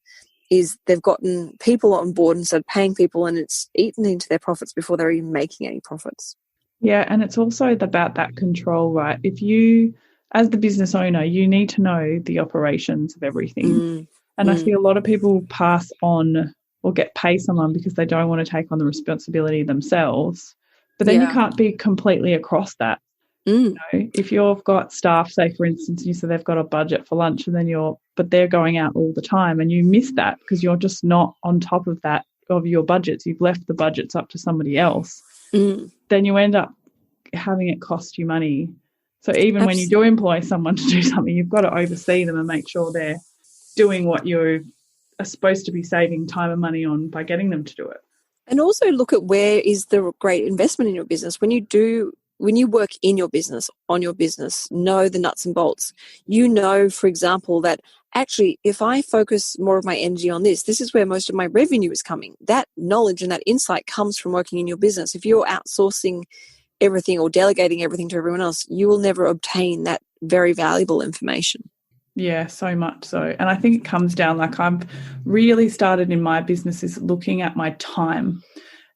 is they've gotten people on board and started paying people, and it's eaten into their profits before they're even making any profits. Yeah, and it's also about that control, right? If you, as the business owner, you need to know the operations of everything. And I see a lot of people pass on or pay someone because they don't want to take on the responsibility themselves. But then you can't be completely across that. If you've got staff, say for instance, you said they've got a budget for lunch, and then but they're going out all the time, and you miss that because you're just not on top of that, of your budgets. You've left the budgets up to somebody else. Then you end up having it cost you money. So even when you do employ someone to do something, you've got to oversee them and make sure they're doing what you are supposed to be saving time and money on by getting them to do it. And also look at where is the great investment in your business. When you work in your business, on your business, know the nuts and bolts. You know, for example, that actually if I focus more of my energy on this is where most of my revenue is coming. That knowledge and that insight comes from working in your business. If you're outsourcing everything or delegating everything to everyone else, you will never obtain that very valuable information. Yeah, so much so. And I think it comes down, like, I've really started in my business is looking at my time.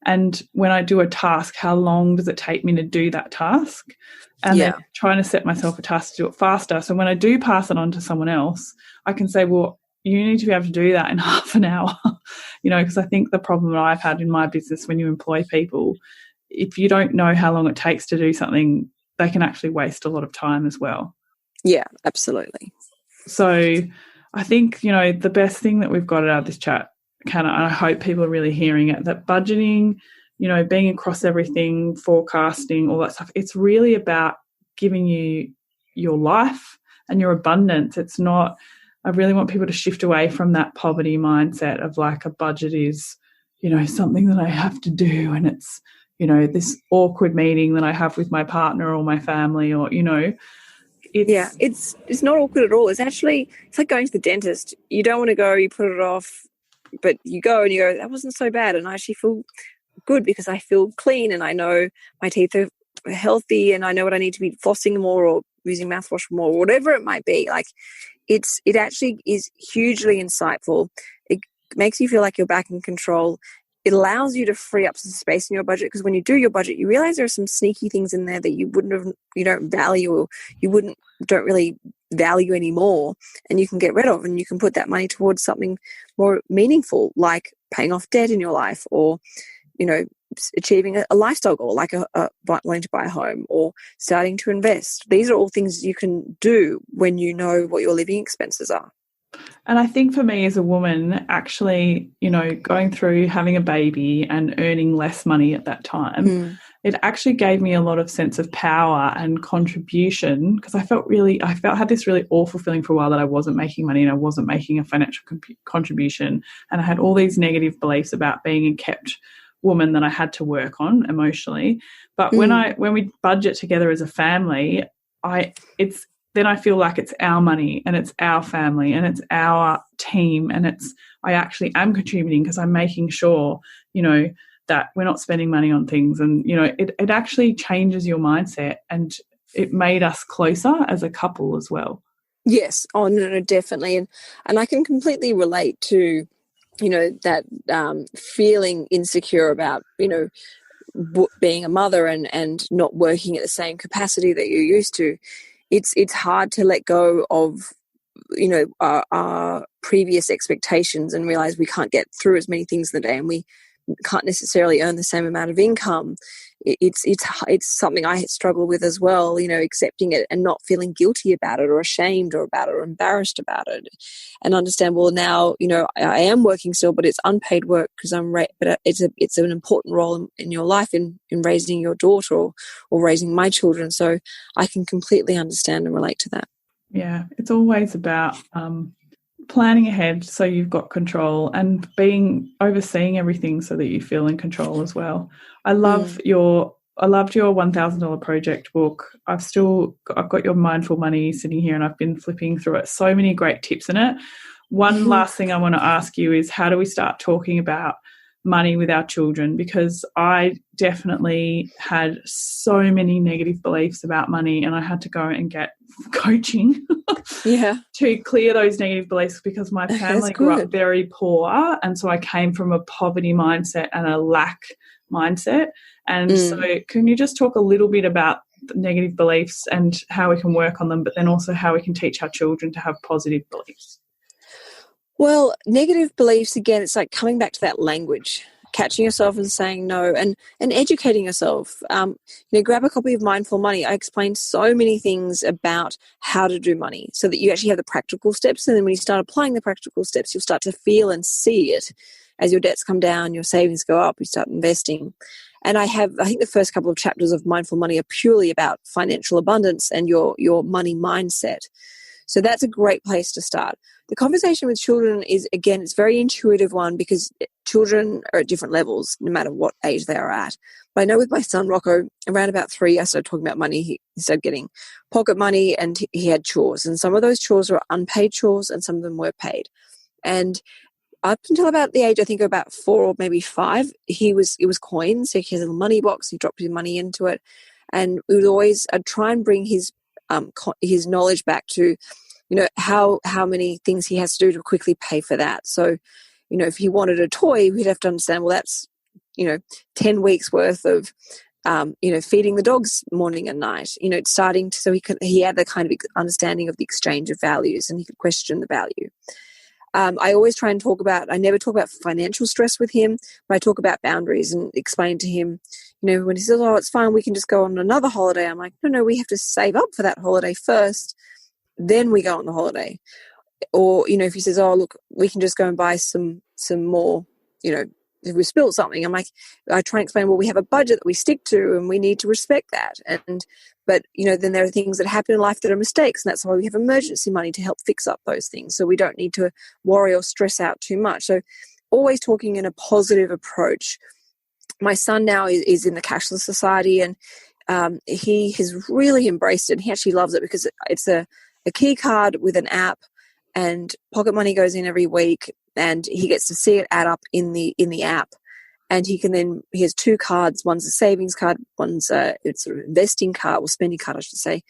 And when I do a task, how long does it take me to do that task? And then trying to set myself a task to do it faster. So when I do pass it on to someone else, I can say, well, you need to be able to do that in half an hour, because I think the problem that I've had in my business when you employ people, if you don't know how long it takes to do something, they can actually waste a lot of time as well. Yeah, absolutely. So I think, the best thing that we've got out of this chat, Canna, and I hope people are really hearing it, that budgeting, being across everything, forecasting, all that stuff, it's really about giving you your life and your abundance. It's not, I really want people to shift away from that poverty mindset of like a budget is, something that I have to do, and it's, this awkward meeting that I have with my partner or my family, or, it's not awkward at all. It's like going to the dentist. You don't want to go, you put it off, but you go and you go, that wasn't so bad, and I actually feel good because I feel clean and I know my teeth are healthy and I know what I need to be flossing more or using mouthwash more, or whatever it might be. Like it actually is hugely insightful. It makes you feel like you're back in control. It allows you to free up some space in your budget, because when you do your budget, you realize there are some sneaky things in there that you don't value, or don't really value anymore, and you can get rid of, and you can put that money towards something more meaningful, like paying off debt in your life, or achieving a lifestyle goal, like wanting to buy a home or starting to invest. These are all things you can do when you know what your living expenses are. And I think for me as a woman, actually, going through having a baby and earning less money at that time, it actually gave me a lot of sense of power and contribution, because I had this really awful feeling for a while that I wasn't making money and I wasn't making a financial contribution. And I had all these negative beliefs about being a kept woman that I had to work on emotionally. But when we budget together as a family, then I feel like it's our money and it's our family and it's our team, and I actually am contributing because I'm making sure, that we're not spending money on things. And, it actually changes your mindset, and it made us closer as a couple as well. Yes. Oh, no, definitely. And I can completely relate to, that feeling insecure about, being a mother and not working at the same capacity that you're used to. It's hard to let go of, our previous expectations and realize we can't get through as many things in the day, and we can't necessarily earn the same amount of income. It's something I struggle with as well, accepting it and not feeling guilty about it or ashamed or embarrassed about it, and understand, well, now, I am working still, but it's unpaid work because but it's an important role in your life in raising your daughter or raising my children. So I can completely understand and relate to that. Yeah, it's always about planning ahead so you've got control, and overseeing everything so that you feel in control as well. I loved your $1,000 project book. I've got your mindful money sitting here, and I've been flipping through it. So many great tips in it. One last thing I want to ask you is, how do we start talking about money with our children? Because I definitely had so many negative beliefs about money, and I had to go and get coaching to clear those negative beliefs, because my family grew up very poor, and so I came from a poverty mindset and a lack mindset. And so can you just talk a little bit about the negative beliefs and how we can work on them, but then also how we can teach our children to have positive beliefs? Well, negative beliefs, again, it's like coming back to that language, catching yourself and saying no, and educating yourself. Grab a copy of Mindful Money. I explain so many things about how to do money so that you actually have the practical steps. And then when you start applying the practical steps, you'll start to feel and see it as your debts come down, your savings go up, you start investing. And I think the first couple of chapters of Mindful Money are purely about financial abundance and your money mindset. So that's a great place to start. The conversation with children is, again, it's a very intuitive one, because children are at different levels no matter what age they are at. But I know with my son, Rocco, around about 3, I started talking about money. He started getting pocket money, and he had chores. And some of those chores were unpaid chores and some of them were paid. And up until about the age, I think about 4 or maybe 5, it was coins. So he has a little money box. He dropped his money into it. And we would always, I'd try and bring his knowledge back to, how many things he has to do to quickly pay for that. So, if he wanted a toy, we'd have to understand, well, that's, 10 weeks worth of, feeding the dogs morning and night, starting to, so he had the kind of understanding of the exchange of values, and he could question the value. I always try and I never talk about financial stress with him, but I talk about boundaries and explain to him, when he says, oh, it's fine, we can just go on another holiday. I'm like, no, we have to save up for that holiday first, then we go on the holiday. Or, if he says, oh, look, we can just go and buy some more, if we spilled something, I'm like, I try and explain, well, we have a budget that we stick to and we need to respect that. But then there are things that happen in life that are mistakes, and that's why we have emergency money to help fix up those things. So we don't need to worry or stress out too much. So always talking in a positive approach. My son now is in the cashless society, and he has really embraced it. He actually loves it because it's a key card with an app, and pocket money goes in every week, and he gets to see it add up in the app. And he has two cards. One's a savings card, one's it's sort of investing card, or spending card, I should say.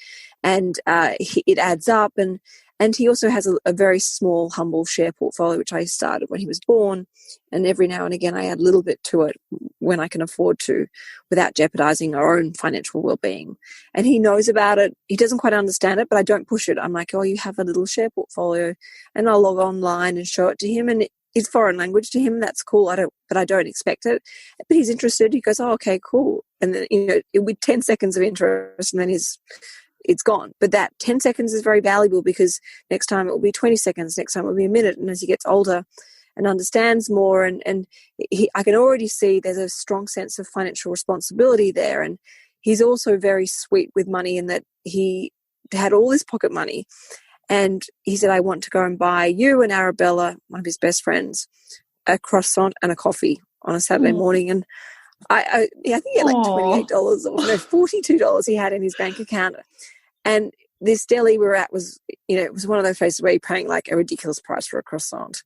And it adds up. And he also has a very small, humble share portfolio, which I started when he was born. And every now and again, I add a little bit to it when I can afford to, without jeopardizing our own financial well-being. And he knows about it. He doesn't quite understand it, but I don't push it. I'm like, oh, you have a little share portfolio, and I'll log online and show it to him. And it's foreign language to him. That's cool. But I don't expect it. But he's interested. He goes, oh, okay, cool. And then, with 10 seconds of interest, and then it's gone. But that 10 seconds is very valuable, because next time it will be 20 seconds, next time it will be a minute. And as he gets older and understands more, and I can already see there's a strong sense of financial responsibility there. And he's also very sweet with money, in that he had all this pocket money. And he said, I want to go and buy you and Arabella, one of his best friends, a croissant and a coffee on a Saturday morning. And I think he had like $28 or $42 he had in his bank account. And this deli we were at was, it was one of those places where you're paying like a ridiculous price for a croissant.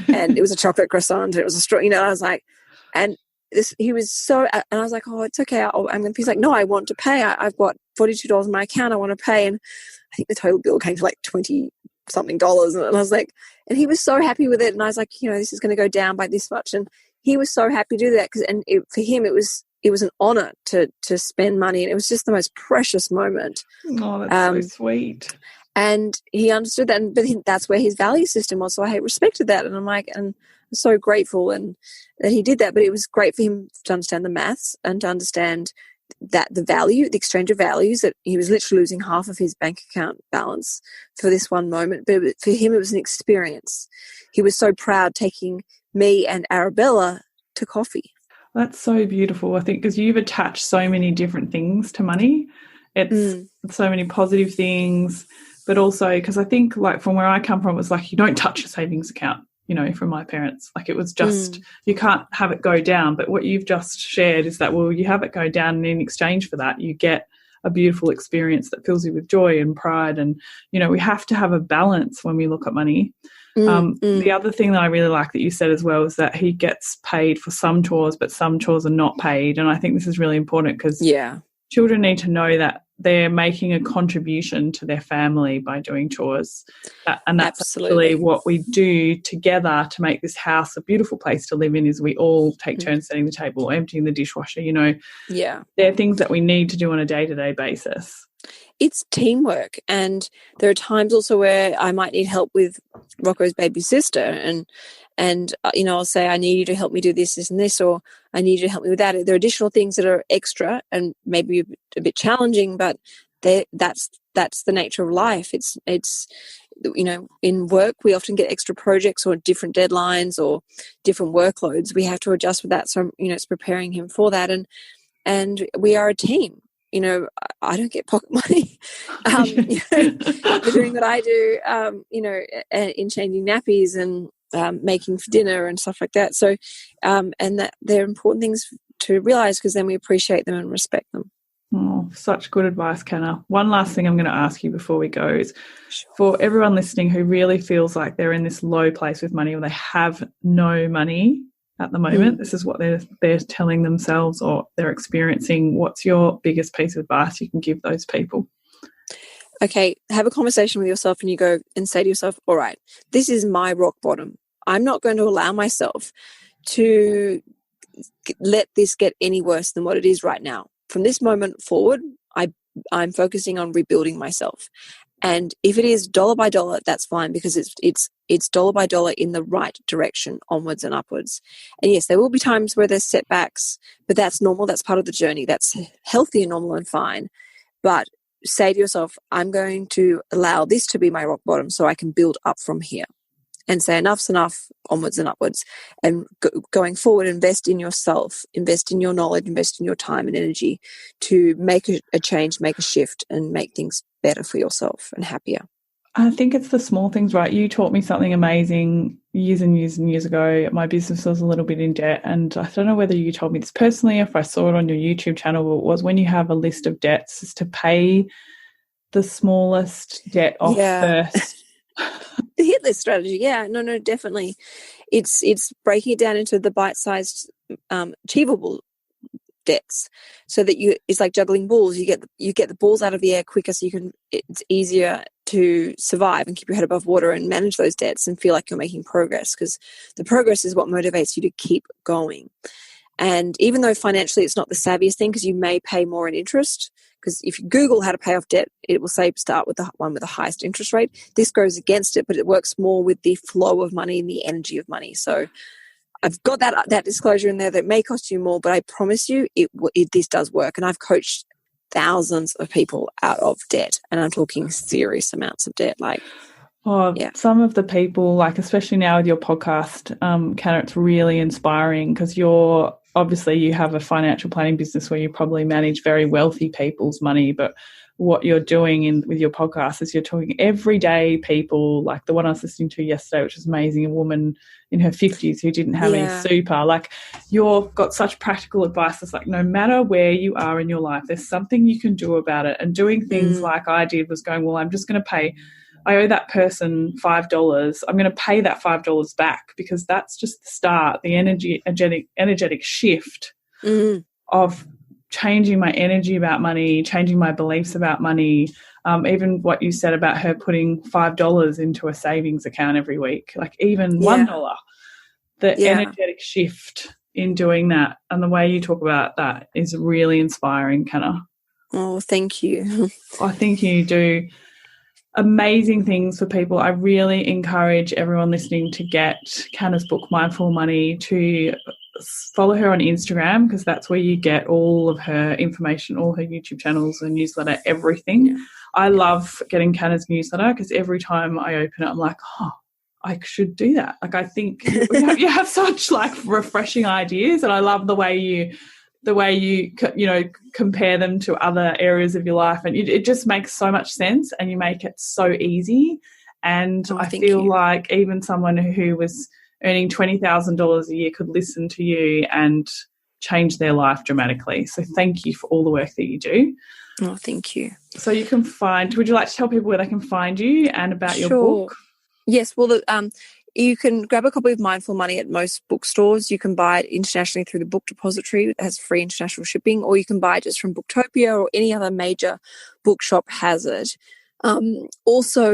And it was a chocolate croissant, and it was a straw, I was like, and he was so, and I was like, oh, it's okay. He's like, no, I want to pay. I've got $42 in my account. I want to pay. And I think the total bill came to like $20 something. And I was like, and he was so happy with it. And I was like, this is going to go down by this much. And he was so happy to do that, for him, it was an honor to spend money. And it was just the most precious moment. Oh, that's so sweet. And he understood that, but that's where his value system was. So I respected that. And I'm like, and I'm so grateful that he did that. But it was great for him to understand the maths and to understand that the exchange of values, that he was literally losing half of his bank account balance for this one moment. But for him, it was an experience. He was so proud taking me and Arabella to coffee. That's so beautiful, I think, because you've attached so many different things to money. It's so many positive things, but also because I think, like, from where I come from, it was like, you don't touch a savings account, from my parents. Like, it was just, you can't have it go down. But what you've just shared is that, well, you have it go down, and in exchange for that, you get a beautiful experience that fills you with joy and pride. And, we have to have a balance when we look at money. The other thing that I really like that you said as well is that he gets paid for some chores, but some chores are not paid. And I think this is really important, because children need to know that they're making a contribution to their family by doing chores. And that's absolutely what we do together to make this house a beautiful place to live in, is we all take turns setting the table or emptying the dishwasher. They're things that we need to do on a day-to-day basis. It's teamwork. And there are times also where I might need help with Rocco's baby sister, and I'll say, I need you to help me do this, this and this, or I need you to help me with that. There are additional things that are extra and maybe a bit challenging, but that's the nature of life. It's in work we often get extra projects or different deadlines or different workloads. We have to adjust with that. So it's preparing him for that, and we are a team. I don't get pocket money for doing what I do, in changing nappies and making dinner and stuff like that. So, and that they're important things to realise, because then we appreciate them and respect them. Oh, such good advice, Canna. One last thing I'm going to ask you before we go is, for everyone listening who really feels like they're in this low place with money, or they have no money, at the moment. This is what they're telling themselves or they're experiencing. What's your biggest piece of advice you can give those people? Okay, have a conversation with yourself and you go and say to yourself, all right, this is my rock bottom. I'm not going to allow myself to let this get any worse than what it is right now. From this moment forward, I'm focusing on rebuilding myself. And if it is dollar by dollar, that's fine, because it's dollar by dollar in the right direction, onwards and upwards. And yes, there will be times where there's setbacks, but that's normal. That's part of the journey. That's healthy and normal and fine. But say to yourself, I'm going to allow this to be my rock bottom so I can build up from here. And say enough's enough, onwards and upwards. And going forward, invest in yourself, invest in your knowledge, invest in your time and energy to make a change, make a shift, and make things better for yourself and happier. I think it's the small things, right? You taught me something amazing years and years and years ago. My business was a little bit in debt, and I don't know whether you told me this personally, if I saw it on your YouTube channel, but it was when you have a list of debts, is to pay the smallest debt off first. The hit list strategy, no, definitely. It's breaking it down into the bite-sized, achievable debts, so that it's like juggling balls. You get the balls out of the air quicker, so it's easier to survive and keep your head above water and manage those debts and feel like you're making progress, because the progress is what motivates you to keep going. And even though financially it's not the savviest thing, because you may pay more in interest, because if you Google how to pay off debt, it will say start with the one with the highest interest rate. This goes against it, but it works more with the flow of money and the energy of money. So I've got that disclosure in there that may cost you more, but I promise you this does work. And I've coached thousands of people out of debt, and I'm talking serious amounts of debt. Some of the people, like especially now with your podcast, Canna, it's really inspiring, because you have a financial planning business where you probably manage very wealthy people's money, but what you're doing with your podcast is you're talking everyday people, like the one I was listening to yesterday, which was amazing, a woman in her 50s who didn't have any super. Like, you've got such practical advice. It's like, no matter where you are in your life, there's something you can do about it. And doing things like I did was going, well, I'm just going to pay, I owe that person $5. I'm going to pay that $5 back, because that's just the start, the energetic shift of changing my energy about money, changing my beliefs about money. Even what you said about her putting $5 into a savings account every week, like even $1, the energetic shift in doing that, and the way you talk about that is really inspiring, Canna. Oh, thank you. I think you do amazing things for people. I really encourage everyone listening to get Canna's book, Mindful Money, to follow her on Instagram, because that's where you get all of her information, all her YouTube channels, her newsletter, everything. Yeah. I love getting Canna's newsletter, because every time I open it, I'm like, I should do that. Like, I think you have such like refreshing ideas, and I love the way you compare them to other areas of your life, and it just makes so much sense, and you make it so easy. And I feel like even someone who was earning $20,000 a year could listen to you and change their life dramatically. So thank you for all the work that you do. Oh, thank you. So would you like to tell people where they can find you and about your book? Yes, well, you can grab a copy of Mindful Money at most bookstores. You can buy it internationally through the Book Depository that has free international shipping, or you can buy it just from Booktopia, or any other major bookshop has it. Also,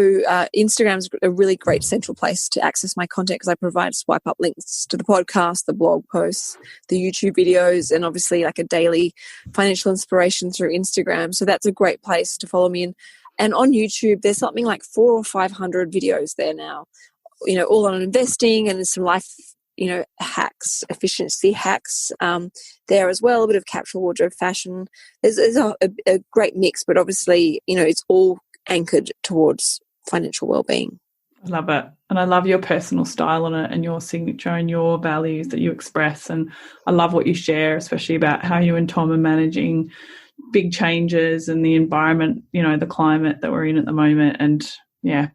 Instagram is a really great central place to access my content, because I provide swipe up links to the podcast, the blog posts, the YouTube videos, and obviously like a daily financial inspiration through Instagram. So that's a great place to follow me in. And on YouTube, there's something like 400 or 500 videos there now, all on investing, and some life, hacks, efficiency hacks there as well, a bit of capsule wardrobe fashion. There's a great mix, but obviously, it's all anchored towards financial well-being. I love it. And I love your personal style on it, and your signature and your values that you express. And I love what you share, especially about how you and Tom are managing big changes and the environment, the climate that we're in at the moment. And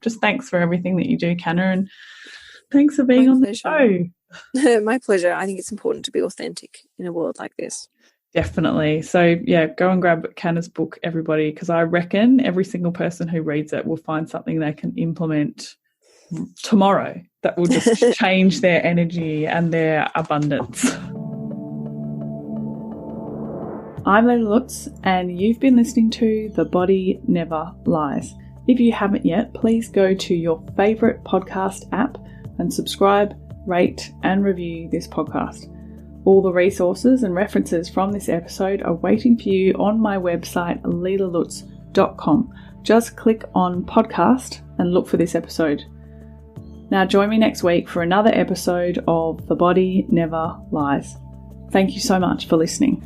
just thanks for everything that you do, Canna, and thanks for being on the show. My pleasure. I think it's important to be authentic in a world like this. Definitely. So, go and grab Canna's book, everybody, because I reckon every single person who reads it will find something they can implement tomorrow that will just change their energy and their abundance. I'm Leila Lutz, and you've been listening to The Body Never Lies. If you haven't yet, please go to your favourite podcast app and subscribe, rate and review this podcast. All the resources and references from this episode are waiting for you on my website, leilalutz.com. Just click on podcast and look for this episode. Now join me next week for another episode of The Body Never Lies. Thank you so much for listening.